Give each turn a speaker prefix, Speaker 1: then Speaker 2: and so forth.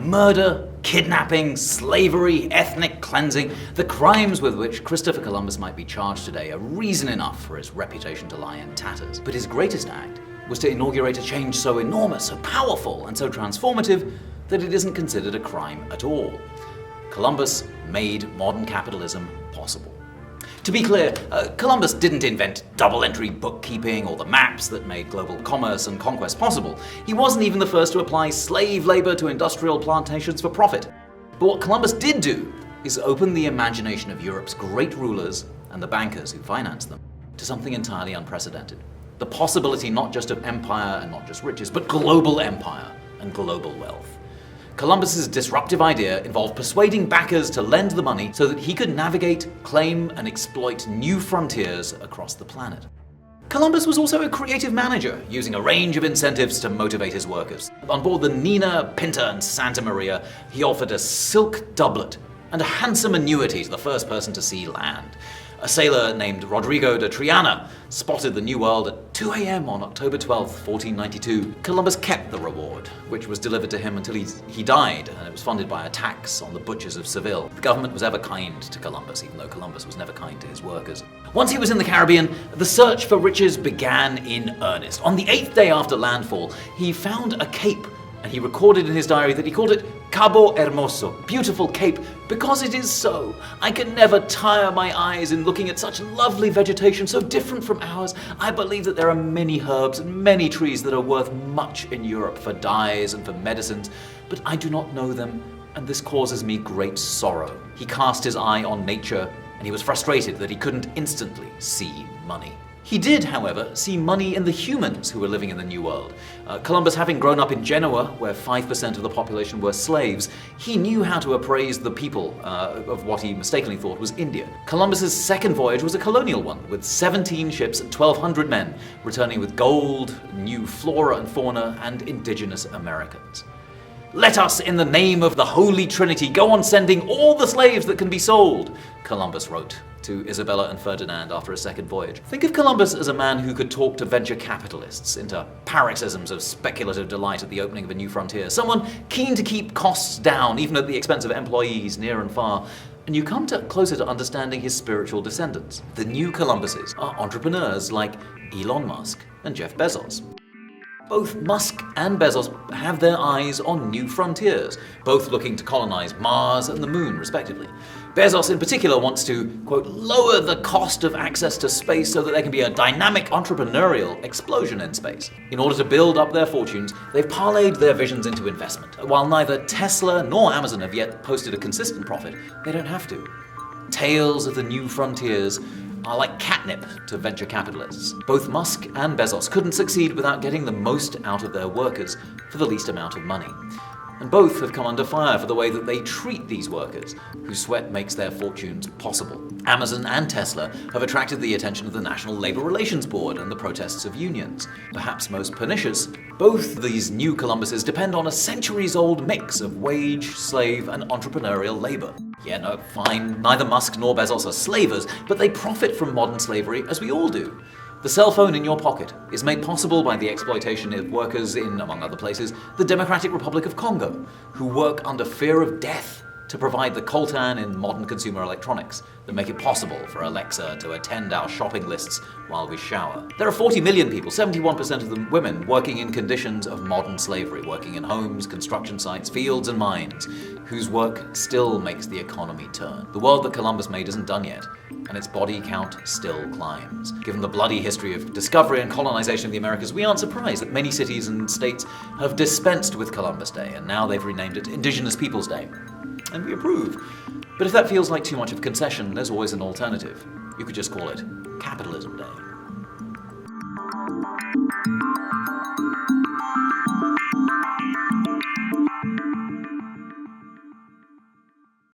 Speaker 1: Murder, kidnapping, slavery, ethnic cleansing, the crimes with which Christopher Columbus might be charged today are reason enough for his reputation to lie in tatters. But his greatest act was to inaugurate a change so enormous, so powerful, and so transformative that it isn't considered a crime at all. Columbus made modern capitalism possible. To be clear, Columbus didn't invent double-entry bookkeeping or the maps that made global commerce and conquest possible. He wasn't even the first to apply slave labor to industrial plantations for profit. But what Columbus did do is open the imagination of Europe's great rulers and the bankers who financed them to something entirely unprecedented. The possibility not just of empire and not just riches, but global empire and global wealth. Columbus's disruptive idea involved persuading backers to lend the money so that he could navigate, claim, and exploit new frontiers across the planet. Columbus was also a creative manager, using a range of incentives to motivate his workers. On board the Niña, Pinta, and Santa Maria, he offered a silk doublet and a handsome annuity to the first person to see land. A sailor named Rodrigo de Triana spotted the New World at 2 a.m. on October 12, 1492. Columbus kept the reward, which was delivered to him until he died, and it was funded by a tax on the butchers of Seville. The government was ever kind to Columbus, even though Columbus was never kind to his workers. Once he was in the Caribbean, the search for riches began in earnest. On the 8th day after landfall, he found a cape, and he recorded in his diary that he called it Cabo Hermoso, beautiful cape, because it is so. I can never tire my eyes in looking at such lovely vegetation so different from ours. I believe that there are many herbs and many trees that are worth much in Europe for dyes and for medicines, but I do not know them, and this causes me great sorrow. He cast his eye on nature, and he was frustrated that he couldn't instantly see money. He did, however, see money in the humans who were living in the New World. Columbus, having grown up in Genoa, where 5% of the population were slaves, he knew how to appraise the people of what he mistakenly thought was India. Columbus's second voyage was a colonial one, with 17 ships and 1,200 men, returning with gold, new flora and fauna, and indigenous Americans. "Let us, in the name of the Holy Trinity, go on sending all the slaves that can be sold," Columbus wrote to Isabella and Ferdinand after a second voyage. Think of Columbus as a man who could talk to venture capitalists into paroxysms of speculative delight at the opening of a new frontier. Someone keen to keep costs down, even at the expense of employees near and far. And you come closer to understanding his spiritual descendants. The new Columbuses are entrepreneurs like Elon Musk and Jeff Bezos. Both Musk and Bezos have their eyes on new frontiers, both looking to colonize Mars and the Moon, respectively. Bezos in particular wants to, quote, lower the cost of access to space so that there can be a dynamic entrepreneurial explosion in space. In order to build up their fortunes, they've parlayed their visions into investment. While neither Tesla nor Amazon have yet posted a consistent profit, they don't have to. Tales of the new frontiers are like catnip to venture capitalists. Both Musk and Bezos couldn't succeed without getting the most out of their workers for the least amount of money. And both have come under fire for the way that they treat these workers, whose sweat makes their fortunes possible. Amazon and Tesla have attracted the attention of the National Labor Relations Board and the protests of unions. Perhaps most pernicious, both these new Columbuses depend on a centuries-old mix of wage, slave, and entrepreneurial labor. Yeah, no, fine, neither Musk nor Bezos are slavers, but they profit from modern slavery as we all do. The cell phone in your pocket is made possible by the exploitation of workers in, among other places, the Democratic Republic of Congo, who work under fear of death to provide the coltan in modern consumer electronics that make it possible for Alexa to attend our shopping lists while we shower. There are 40 million people, 71% of them women, working in conditions of modern slavery, working in homes, construction sites, fields and mines, whose work still makes the economy turn. The world that Columbus made isn't done yet, and its body count still climbs. Given the bloody history of discovery and colonization of the Americas, we aren't surprised that many cities and states have dispensed with Columbus Day, and now they've renamed it Indigenous Peoples Day. And we approve. But if that feels like too much of a concession, there's always an alternative. You could just call it Capitalism Day.